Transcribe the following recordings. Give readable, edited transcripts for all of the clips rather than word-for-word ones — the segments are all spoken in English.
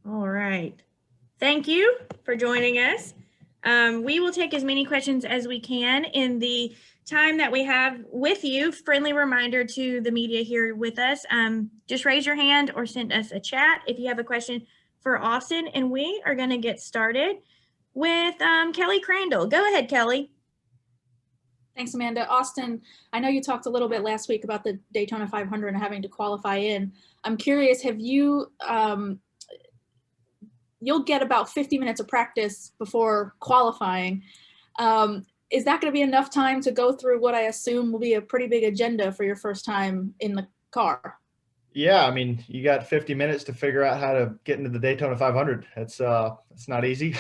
All right. Thank you for joining us. We will take as many questions as we can in the time that we have with you. Friendly reminder to the media here with us, just raise your hand or send us a chat if you have a question for Austin, and we are going to get started with Kelly Crandall. Go ahead, Kelly. Thanks, Amanda. Austin, I know you talked a little bit last week about the Daytona 500 and having to qualify in. I'm curious, have you, you'll get about 50 minutes of practice before qualifying. Is that going to be enough time to go through what I assume will be a pretty big agenda for your first time in the car? Yeah, I mean, you got 50 minutes to figure out how to get into the Daytona 500. It's not easy.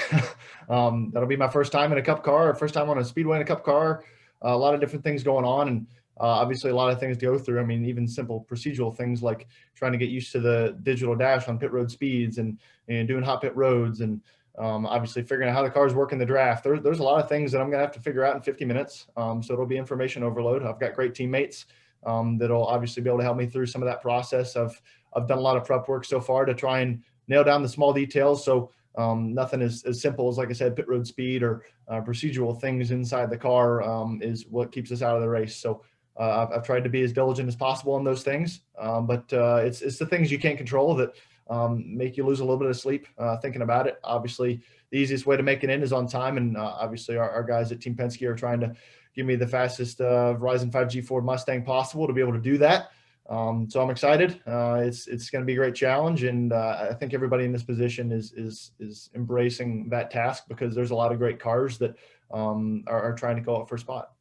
That'll be my first time in a Cup car, first time on a Speedway in a Cup car. A lot of different things going on, and obviously a lot of things to go through. I mean, even simple procedural things like trying to get used to the digital dash on pit road speeds and doing hot pit roads, and obviously figuring out how the cars work in the draft. There's a lot of things that I'm going to have to figure out in 50 minutes. So it'll be information overload. I've got great teammates that'll obviously be able to help me through some of that process. I've done a lot of prep work so far to try and nail down the small details. So nothing as simple as, like I said, pit road speed or procedural things inside the car is what keeps us out of the race. So I've tried to be as diligent as possible on those things, but it's the things you can't control that make you lose a little bit of sleep thinking about it. Obviously, the easiest way to make it in is on time, and obviously our guys at Team Penske are trying to give me the fastest Ryzen 5G Ford Mustang possible to be able to do that. So I'm excited. It's going to be a great challenge, and I think everybody in this position is embracing that task because there's a lot of great cars that are trying to go up for a spot.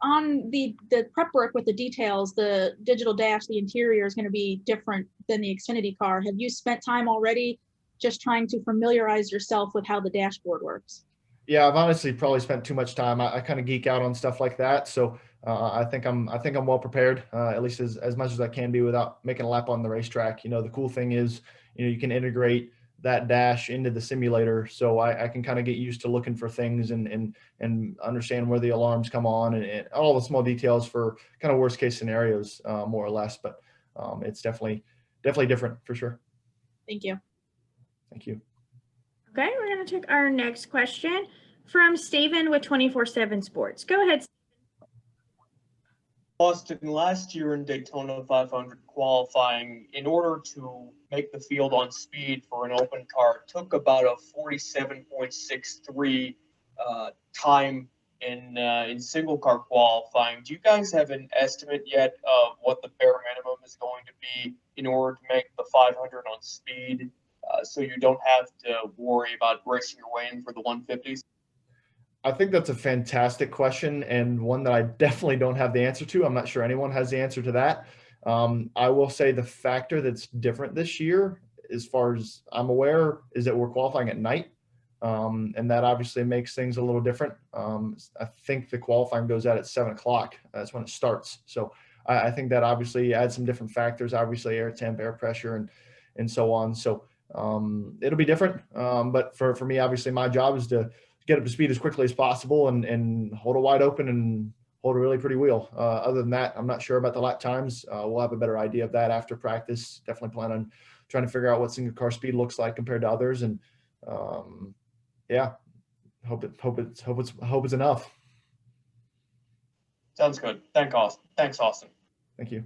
On the prep work with the details, the digital dash, the interior is going to be different than the Xfinity car. Have you spent time already just trying to familiarize yourself with how the dashboard works? Yeah, I've honestly probably spent too much time. I kind of geek out on stuff like that, so I think I'm well prepared, at least as much as I can be without making a lap on the racetrack. You know, the cool thing is, you can integrate that dash into the simulator, so I can kind of get used to looking for things and understand where the alarms come on and all the small details for kind of worst case scenarios, more or less. But it's definitely different for sure. Thank you. Thank you. Okay, we're going to take our next question from Steven with 24/7 Sports. Go ahead, Steven. Austin, last year in Daytona 500 qualifying, in order to make the field on speed for an open car, it took about a 47.63 time in single car qualifying. Do you guys have an estimate yet of what the bare minimum is going to be in order to make the 500 on speed, so you don't have to worry about racing your way in for the 150s? I think that's a fantastic question, and one that I definitely don't have the answer to. I'm not sure anyone has the answer to that. I will say the factor that's different this year, as far as I'm aware, is that we're qualifying at night. And that obviously makes things a little different. I think the qualifying goes out at 7 o'clock. That's when it starts. So I think that obviously adds some different factors, obviously air temp, air pressure, and so on. So it'll be different. But for me, obviously my job is to get up to speed as quickly as possible and hold it wide open and hold a really pretty wheel. Other than that, I'm not sure about the lap times. We'll have a better idea of that after practice. Definitely plan on trying to figure out what single car speed looks like compared to others. And yeah, hope it's enough. Sounds good. Thanks, Austin. Thank you.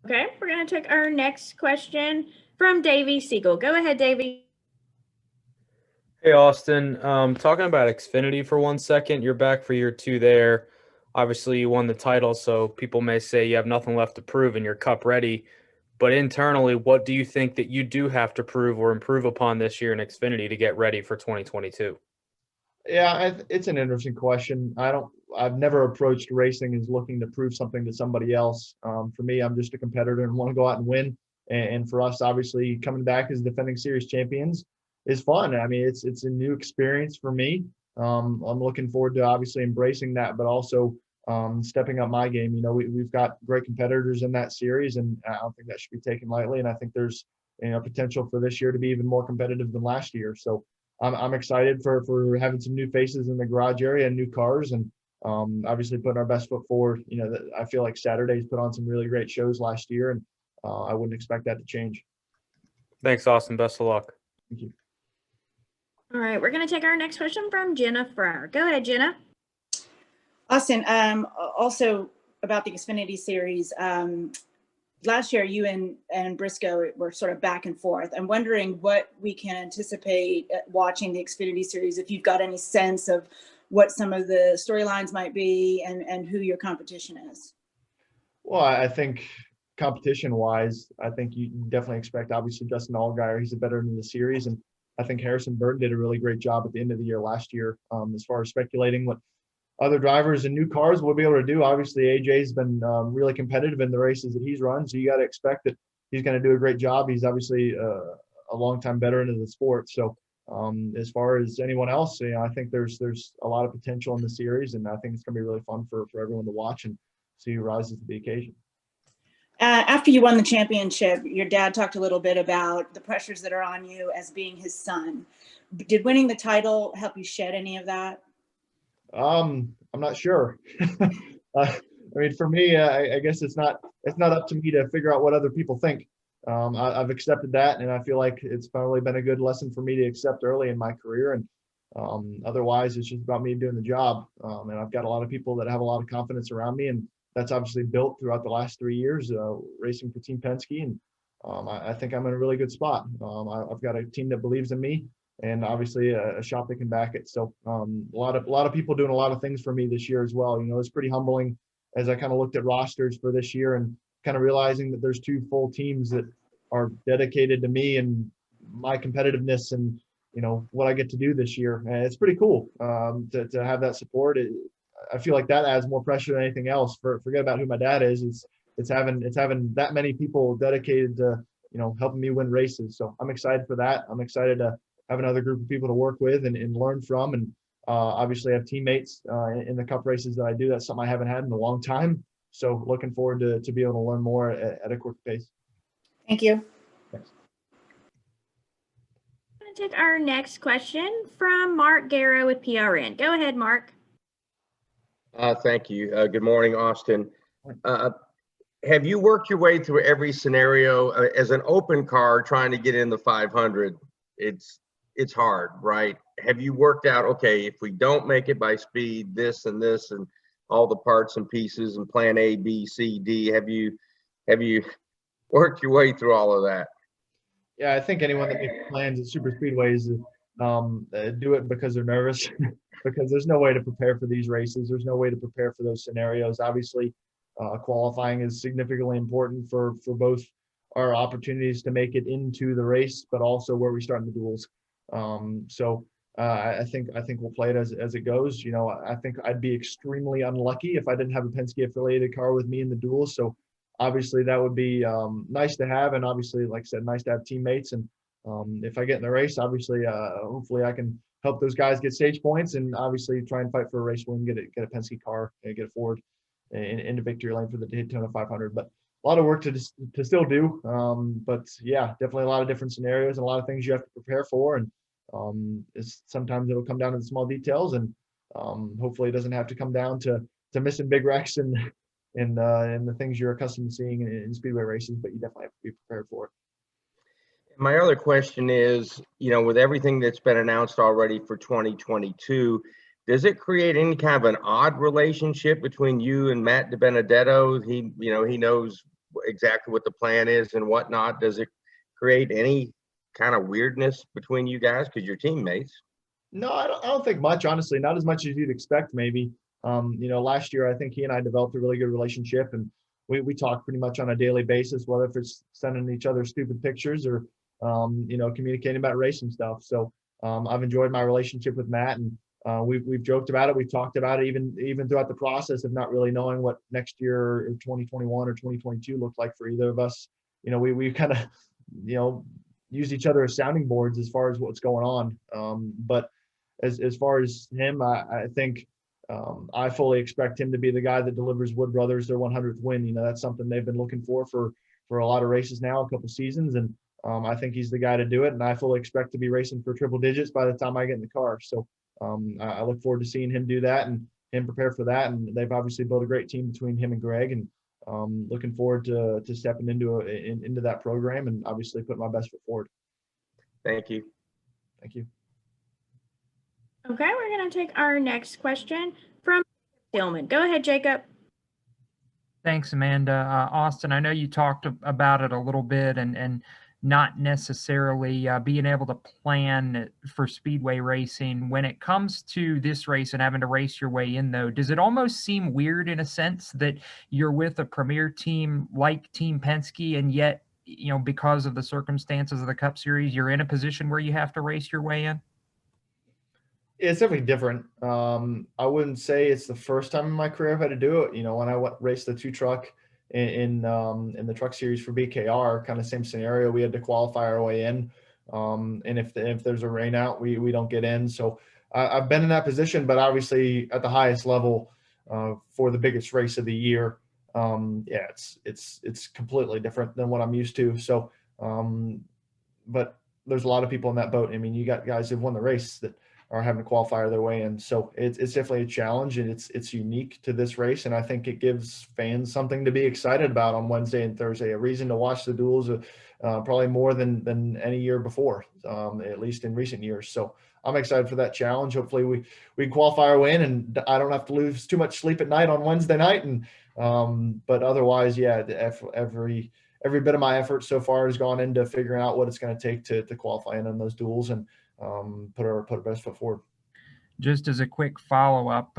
Okay, we're going to take our next question from Davey Siegel. Go ahead, Davey. Hey, Austin. Talking about Xfinity for 1 second, you're back for year 2 there. Obviously, you won the title, so people may say you have nothing left to prove and you're Cup ready. But internally, what do you think that you do have to prove or improve upon this year in Xfinity to get ready for 2022? Yeah, it's an interesting question. I've never approached racing as looking to prove something to somebody else. For me, I'm just a competitor and want to go out and win. And for us, obviously, coming back as defending series champions is fun. I mean, it's a new experience for me. I'm looking forward to obviously embracing that, but also stepping up my game. You know, we've got great competitors in that series, and I don't think that should be taken lightly. And I think there's potential for this year to be even more competitive than last year. So I'm excited for having some new faces in the garage area and new cars, and obviously putting our best foot forward. I feel like Saturday's put on some really great shows last year, and I wouldn't expect that to change. Thanks, Austin. Best of luck. Thank you. All right, we're going to take our next question from Jenna Fryer. Go ahead, Jenna. Austin, also about the Xfinity Series. Last year, you and Briscoe were sort of back and forth. I'm wondering what we can anticipate watching the Xfinity Series, if you've got any sense of what some of the storylines might be and who your competition is. Well, I think competition-wise, I think you definitely expect, obviously, Justin Allgaier. He's a veteran in the series, and I think Harrison Burton did a really great job at the end of the year last year as far as speculating what other drivers and new cars will be able to do. Obviously, AJ's been really competitive in the races that he's run, so you got to expect that he's going to do a great job. He's obviously a longtime veteran of the sport. So as far as anyone else, I think there's a lot of potential in the series, and I think it's going to be really fun for everyone to watch and see who rises to the occasion. After you won the championship, your dad talked a little bit about the pressures that are on you as being his son. Did winning the title help you shed any of that? I'm not sure. I mean, for me, I guess it's not up to me to figure out what other people think. I've accepted that, and I feel like it's probably been a good lesson for me to accept early in my career. And otherwise, it's just about me doing the job. And I've got a lot of people that have a lot of confidence around me, and that's obviously built throughout the last 3 years racing for Team Penske. And I think I'm in a really good spot. I've got a team that believes in me, and obviously a shop that can back it. So a lot of people doing a lot of things for me this year as well. It's pretty humbling as I kind of looked at rosters for this year and kind of realizing that there's 2 full teams that are dedicated to me and my competitiveness and what I get to do this year. And it's pretty cool to have that support. I feel like that adds more pressure than anything else. Forget about who my dad is. It's having that many people dedicated to helping me win races. So I'm excited for that. I'm excited to have another group of people to work with and learn from, and obviously have teammates in the Cup races that I do. That's something I haven't had in a long time. So looking forward to be able to learn more at a quick pace. Thank you. Thanks. I'm going to take our next question from Mark Garrow with PRN. Go ahead, Mark. Thank you. Good morning, Austin. Have you worked your way through every scenario as an open car trying to get in the 500? It's hard, right? Have you worked out, okay, if we don't make it by speed, this and this and all the parts and pieces and plan A, B, C, D? Have you worked your way through all of that? Yeah, I think anyone that makes plans at super speedways do it because they're nervous, because there's no way to prepare for these races. There's no way to prepare for those scenarios. Obviously, qualifying is significantly important for both our opportunities to make it into the race, but also where we start in the duels. I think we'll play it as it goes. I think I'd be extremely unlucky if I didn't have a Penske affiliated car with me in the duels. So obviously that would be nice to have, and obviously, like I said, nice to have teammates. And if I get in the race, obviously, hopefully I can help those guys get stage points, and obviously try and fight for a race win, get a Penske car, and get it forward into victory lane for the Daytona 500. But a lot of work to still do. But yeah, definitely a lot of different scenarios and a lot of things you have to prepare for. And sometimes it'll come down to the small details, and hopefully it doesn't have to come down to missing big wrecks and the things you're accustomed to seeing in speedway races, but you definitely have to be prepared for it. My other question is, with everything that's been announced already for 2022, does it create any kind of an odd relationship between you and Matt DiBenedetto? He knows exactly what the plan is and whatnot. Does it create any kind of weirdness between you guys because you're teammates? No, I don't think much, honestly. Not as much as you'd expect, maybe. Last year I think he and I developed a really good relationship, and we talk pretty much on a daily basis, whether if it's sending each other stupid pictures or communicating about racing stuff. So I've enjoyed my relationship with Matt, and we've joked about it. We've talked about it even throughout the process of not really knowing what next year or 2021 or 2022 looked like for either of us. We kind of use each other as sounding boards as far as what's going on. But as far as him, I think I fully expect him to be the guy that delivers Wood Brothers their 100th win. That's something they've been looking for a lot of races now, a couple seasons, and I think he's the guy to do it. And I fully expect to be racing for triple digits by the time I get in the car. So I look forward to seeing him do that and him prepare for that. And they've obviously built a great team between him and Greg, and looking forward to stepping into that program and obviously put my best foot forward. Thank you. Thank you. Okay, we're going to take our next question from Stillman. Go ahead, Jacob. Thanks, Amanda. Austin, I know you talked about it a little bit and not necessarily being able to plan for speedway racing. When it comes to this race and having to race your way in, though, does it almost seem weird in a sense that you're with a premier team like Team Penske, and yet, you know, because of the circumstances of the Cup Series, you're in a position where you have to race your way in? It's definitely different. I wouldn't say it's the first time in my career I've had to do it. You know, when I raced the 2-truck in the truck series for BKR, kind of same scenario. We had to qualify our way in, and if there's a rain out, we don't get in. So I've been in that position, but obviously at the highest level for the biggest race of the year, yeah, it's completely different than what I'm used to. So, but there's a lot of people in that boat. I mean, you got guys who've won the race that are having to qualify their way in. So it's definitely a challenge, and it's unique to this race. And I think it gives fans something to be excited about on Wednesday and Thursday, a reason to watch the duels, probably more than any year before, at least in recent years. So I'm excited for that challenge. Hopefully we can qualify our way in, and I don't have to lose too much sleep at night on Wednesday night. And, but otherwise, yeah, every bit of my effort so far has gone into figuring out what it's going to take to qualify in on those duels and, put our best foot forward. Just as a quick follow-up,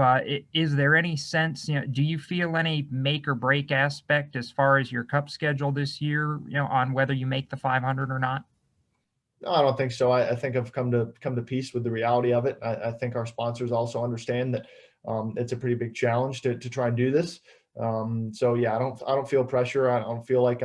is there any sense, you know, do you feel any make or break aspect as far as your Cup schedule this year, you know, on whether you make the 500 or not? No, I don't think so. I think I've come to peace with the reality of it. I think our sponsors also understand that it's a pretty big challenge to try and do this. So yeah, I don't feel pressure. I don't feel like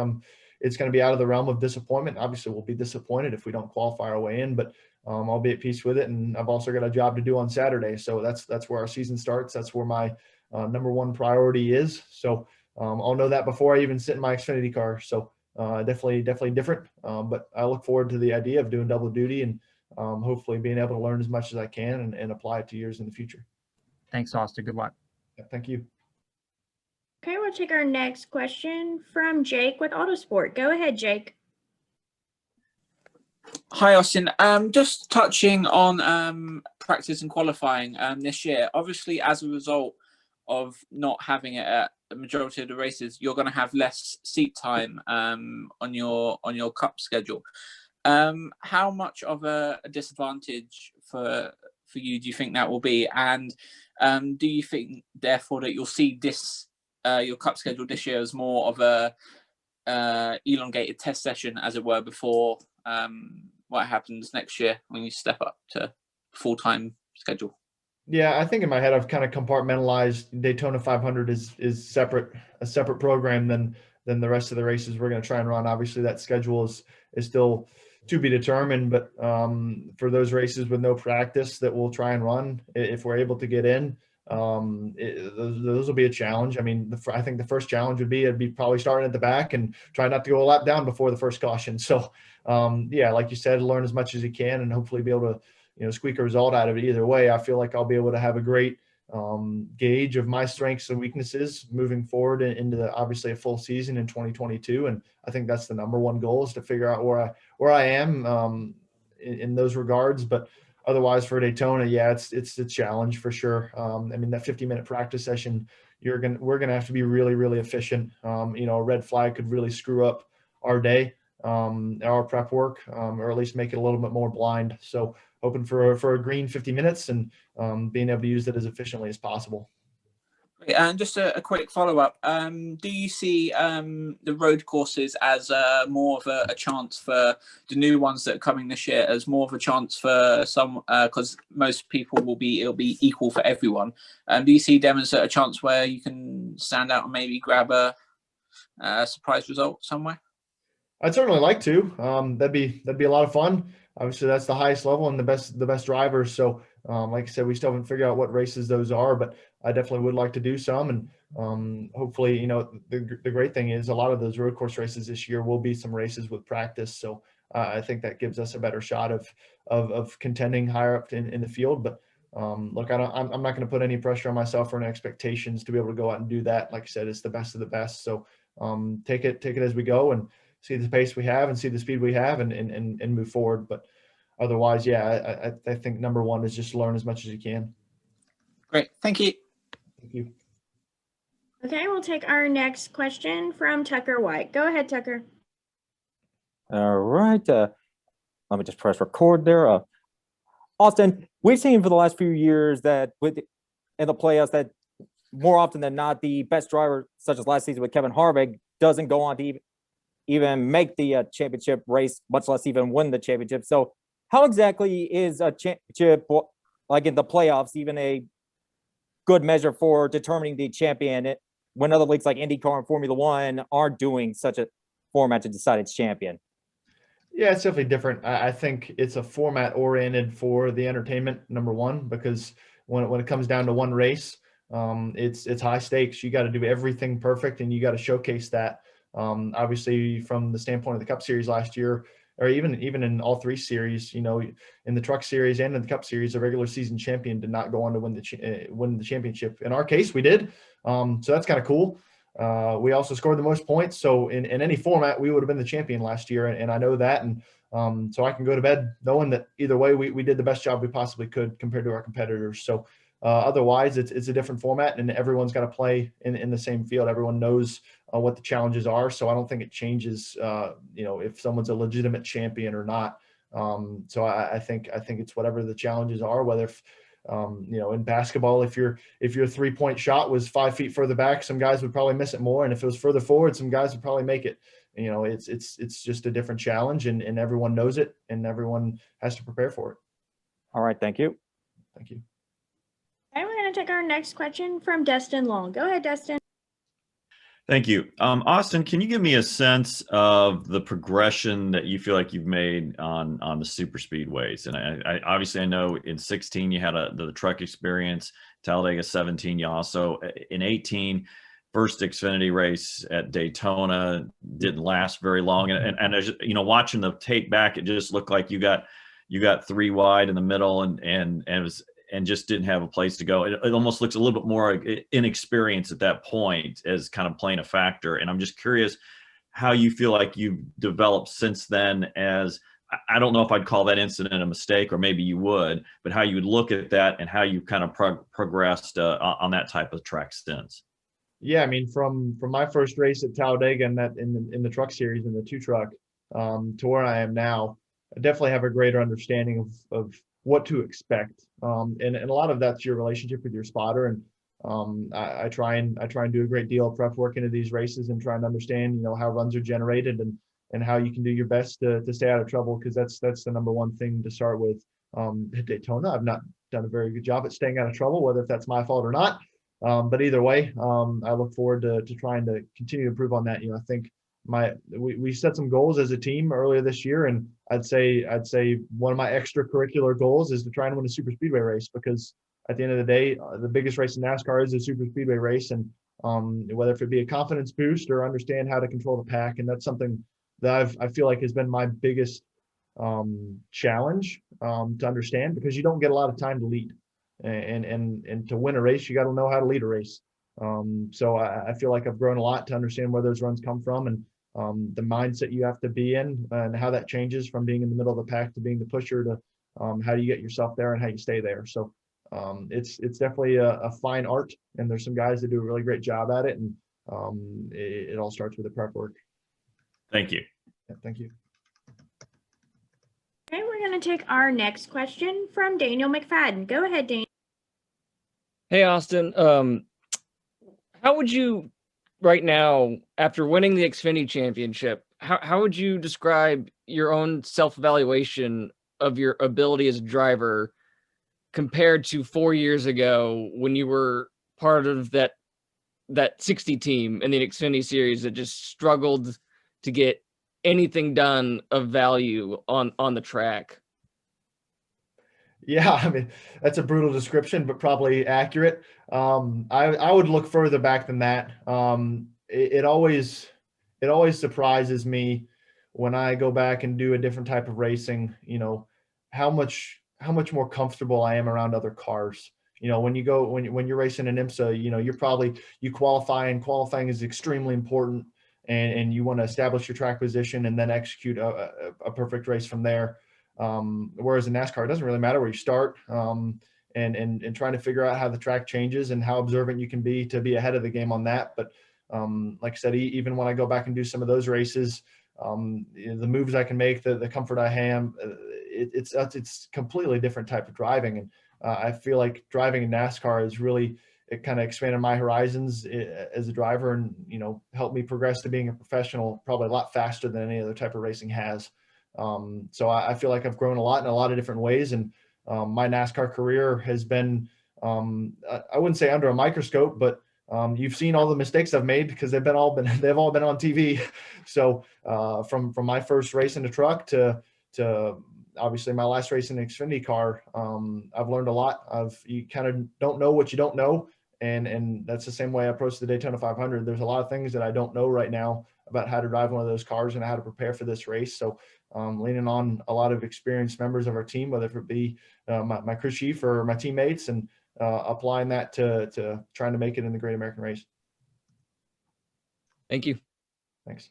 it's going to be out of the realm of disappointment. Obviously, we'll be disappointed if we don't qualify our way in, but I'll be at peace with it. And I've also got a job to do on Saturday. So that's where our season starts. That's where my number one priority is. So I'll know that before I even sit in my Xfinity car. So definitely different. But I look forward to the idea of doing double duty and hopefully being able to learn as much as I can and apply it to years in the future. Thanks, Austin. Good luck. Yeah, thank you. Okay, we'll take our next question from Jake with Autosport. Go ahead, Jake. Hi, Austin. Just touching on practice and qualifying this year. Obviously, as a result of not having it at the majority of the races, you're going to have less seat time on your Cup schedule. How much of a disadvantage for you do you think that will be? And do you think, therefore, that you'll see this your Cup schedule this year as more of a elongated test session, as it were, before what happens next year when you step up to full-time schedule? Yeah, I think in my head I've kind of compartmentalized Daytona 500 is a separate program than the rest of the races we're going to try and run. Obviously, that schedule is still to be determined, but for those races with no practice that we'll try and run, if we're able to get in, those will be a challenge. I mean, I think the first challenge would be probably starting at the back and try not to go a lap down before the first caution. So yeah, like you said, learn as much as you can and hopefully be able to, squeak a result out of it either way. I feel like I'll be able to have a great gauge of my strengths and weaknesses moving forward into obviously a full season in 2022. And I think that's the number one goal, is to figure out where I am in those regards. But otherwise for Daytona, yeah, it's a challenge for sure. I mean, that 50-minute practice session, we're going to have to be really, really efficient. A red flag could really screw up our day, our prep work, or at least make it a little bit more blind. So hoping for a green 50 minutes and being able to use it as efficiently as possible. And just a quick follow-up. Do you see the road courses as more of a chance for the new ones that are coming this year, as more of a chance for some, because most people it'll be equal for everyone. Do you see them as a chance where you can stand out and maybe grab a surprise result somewhere? I'd certainly like to. That'd be a lot of fun. Obviously, that's the highest level and the best drivers. So, like I said, we still haven't figured out what races those are, but I definitely would like to do some. And hopefully, the great thing is a lot of those road course races this year will be some races with practice. So I think that gives us a better shot of contending higher up in the field. But Look, I'm not going to put any pressure on myself or any expectations to be able to go out and do that. Like I said, it's the best of the best. So take it as we go and see the pace we have and see the speed we have and move forward. But otherwise, yeah, I think number one is just learn as much as you can. Great. Thank you. Thank you. Okay, we'll take our next question from Tucker White. Go ahead, Tucker. All right. Let me just press record there. Austin, we've seen for the last few years that in the playoffs that more often than not, the best driver, such as last season with Kevin Harvick, doesn't go on to even make the championship race, much less even win the championship. So how exactly is a championship, like in the playoffs, even a good measure for determining the champion when other leagues like IndyCar and Formula One aren't doing such a format to decide its champion? Yeah, it's definitely different. I think it's a format oriented for the entertainment, number one, because when it comes down to one race, it's high stakes. You got to do everything perfect, and you got to showcase that. Obviously, from the standpoint of the Cup Series last year, or even in all three series, in the Truck Series and in the Cup Series, the regular season champion did not go on to win the championship. In our case, we did. So that's kind of cool. We also scored the most points. So in any format, we would have been the champion last year. And I know that. And so I can go to bed knowing that either way, we did the best job we possibly could compared to our competitors. So otherwise, it's a different format, and everyone's got to play in the same field. Everyone knows what the challenges are. So I don't think it changes, if someone's a legitimate champion or not. So I think it's whatever the challenges are, whether in basketball, if your 3-point shot was 5 feet further back, some guys would probably miss it more. And if it was further forward, some guys would probably make it. It's just a different challenge, and everyone knows it, and everyone has to prepare for it. All right. Thank you. Thank you. Okay, we're going to take our next question from Dustin Long. Go ahead, Dustin. Thank you. Austin, can you give me a sense of the progression that you feel like you've made on the super speedways? And I obviously, I know in 16 you had the truck experience, Talladega 17, you also in 18, first Xfinity race at Daytona, didn't last very long. And as watching the tape back, it just looked like you got 3 wide in the middle and it was, and just didn't have a place to go. It almost looks a little bit more inexperienced at that point as kind of playing a factor. And I'm just curious how you feel like you've developed since then. As I don't know if I'd call that incident a mistake, or maybe you would, but how you would look at that and how you kind of progressed on that type of track since. Yeah, I mean, from my first race at Talladega and that in the truck series, in the 2 truck, to where I am now, I definitely have a greater understanding of what to expect. And a lot of that's your relationship with your spotter. And I try and do a great deal of prep work into these races and trying to understand, how runs are generated and how you can do your best to stay out of trouble. Cause that's the number one thing to start with. At Daytona, I've not done a very good job at staying out of trouble, whether that's my fault or not. But either way, I look forward to trying to continue to improve on that. I think we set some goals as a team earlier this year, and I'd say one of my extracurricular goals is to try and win a super speedway race, because at the end of the day, the biggest race in NASCAR is a super speedway race, and whether if it be a confidence boost or understand how to control the pack, and that's something that I feel like has been my biggest challenge to understand, because you don't get a lot of time to lead, and to win a race, you got to know how to lead a race. So I feel like I've grown a lot to understand where those runs come from, and the mindset you have to be in, and how that changes from being in the middle of the pack to being the pusher, to how do you get yourself there and how you stay there. So it's definitely a fine art, and there's some guys that do a really great job at it, and it all starts with the prep work. Thank you. Yeah, thank you. Okay, we're going to take our next question from Daniel McFadden. Go ahead, Daniel. Hey, Austin. How would you, right now, after winning the Xfinity Championship, how would you describe your own self-evaluation of your ability as a driver compared to 4 years ago when you were part of that 60 team in the Xfinity Series that just struggled to get anything done of value on the track? Yeah, I mean, that's a brutal description, but probably accurate. I would look further back than that. It always surprises me when I go back and do a different type of racing, how much how much more comfortable I am around other cars. You know, when you're racing an IMSA, you know, you qualify, and qualifying is extremely important, and you want to establish your track position and then execute a perfect race from there. Whereas in NASCAR, it doesn't really matter where you start, and trying to figure out how the track changes and how observant you can be to be ahead of the game on that. But like I said, even when I go back and do some of those races, the moves I can make, the comfort I have, it's completely different type of driving. And I feel like driving in NASCAR has really, it kind of expanded my horizons as a driver, and, you know, helped me progress to being a professional probably a lot faster than any other type of racing has. So I feel like I've grown a lot in a lot of different ways. And my NASCAR career has been, I wouldn't say under a microscope, but you've seen all the mistakes I've made because they've all been on TV. So from my first race in a truck to obviously my last race in an Xfinity car, I've learned a lot. You kind of don't know what you don't know. And that's the same way I approach the Daytona 500. There's a lot of things that I don't know right now about how to drive one of those cars and how to prepare for this race. So leaning on a lot of experienced members of our team, whether it be my crew chief or my teammates, and applying that to trying to make it in the Great American Race. Thank you. Thanks.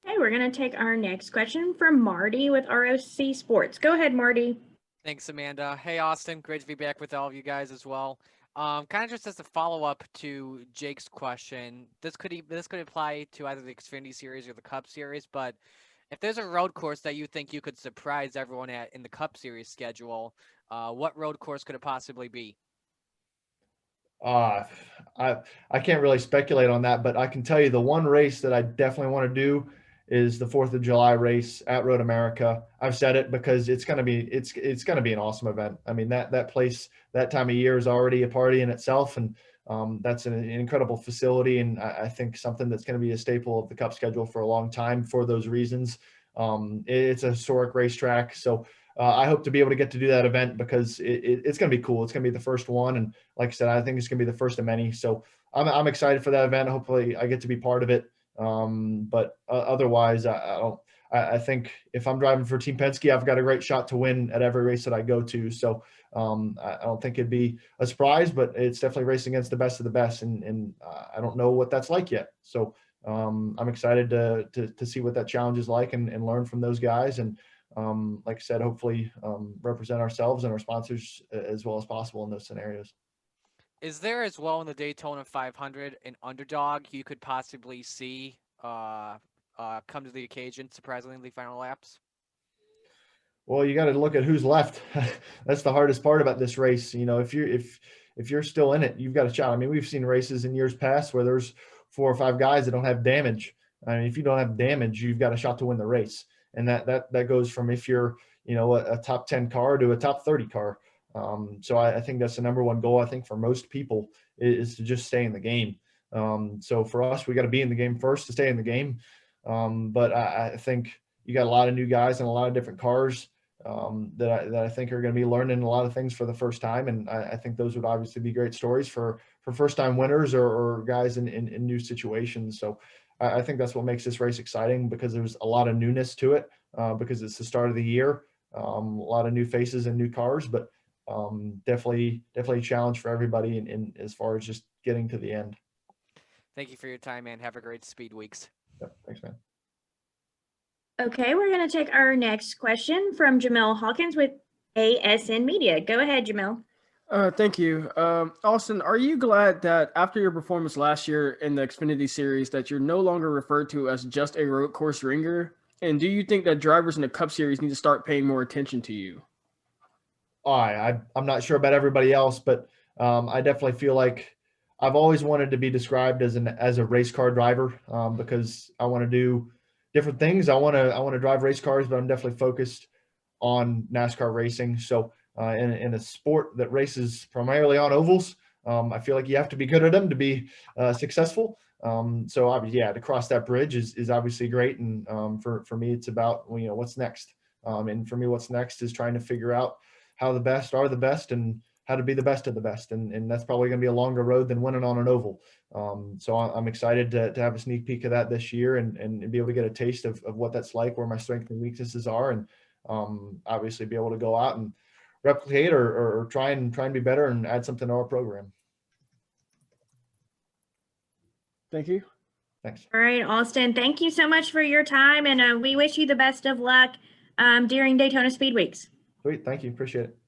Okay, we're going to take our next question from Marty with ROC Sports. Go ahead, Marty. Thanks, Amanda. Hey, Austin. Great to be back with all of you guys as well. Kind of just as a follow-up to Jake's question, this could apply to either the Xfinity Series or the Cup Series, but if there's a road course that you think you could surprise everyone at in the Cup Series schedule, what road course could it possibly be? I can't really speculate on that, but I can tell you the one race that I definitely want to do is the 4th of July race at Road America. I've said it because it's going to be an awesome event. I mean, that place, that time of year is already a party in itself. And that's an incredible facility. And I think something that's going to be a staple of the Cup schedule for a long time for those reasons. It's a historic racetrack. So I hope to be able to get to do that event because it's going to be cool. It's going to be the first one. And like I said, I think it's going to be the first of many. So I'm excited for that event. Hopefully I get to be part of it. But otherwise, I think if I'm driving for Team Penske, I've got a great shot to win at every race that I go to. So I don't think it'd be a surprise, but it's definitely racing against the best of the best. And I don't know what that's like yet. So I'm excited to see what that challenge is like and learn from those guys. And like I said, hopefully represent ourselves and our sponsors as well as possible in those scenarios. Is there as well in the Daytona 500 an underdog you could possibly see come to the occasion, surprisingly, in the final laps? Well, you got to look at who's left. That's the hardest part about this race. You know, if you're still in it, you've got a shot. I mean, we've seen races in years past where there's 4 or 5 guys that don't have damage. I mean, if you don't have damage, you've got a shot to win the race. And that goes from if you're, you know, a top 10 car to a top 30 car. So I think that's the number one goal, I think, for most people is to just stay in the game. So for us, we got to be in the game first to stay in the game. But I think you got a lot of new guys and a lot of different cars that I think are going to be learning a lot of things for the first time. And I think those would obviously be great stories for first-time winners or guys in new situations. So I think that's what makes this race exciting, because there's a lot of newness to it, because it's the start of the year, a lot of new faces and new cars, but definitely a challenge for everybody in as far as just getting to the end. Thank you for your time, man. Have a great Speed Weeks. Yep, thanks, man. Okay, we're going to take our next question from Jamel Hawkins with ASN Media. Go ahead, Jamel. Thank you. Austin, are you glad that after your performance last year in the Xfinity Series that you're no longer referred to as just a road course ringer? And do you think that drivers in the Cup Series need to start paying more attention to you? I'm not sure about everybody else, but I definitely feel like I've always wanted to be described as a race car driver, because I want to do different things. I want to drive race cars, but I'm definitely focused on NASCAR racing. So in a sport that races primarily on ovals, I feel like you have to be good at them to be successful. So obviously, yeah, to cross that bridge is obviously great. And for me, it's about, you know, what's next. And for me, what's next is trying to figure out how the best are the best and how to be the best of the best. And that's probably going to be a longer road than winning on an oval. So I'm excited to have a sneak peek of that this year and be able to get a taste of what that's like, where my strengths and weaknesses are. And obviously be able to go out and replicate or try and be better and add something to our program. Thank you. Thanks. All right, Austin, thank you so much for your time, and we wish you the best of luck during Daytona Speed Weeks. Sweet. Thank you. Appreciate it.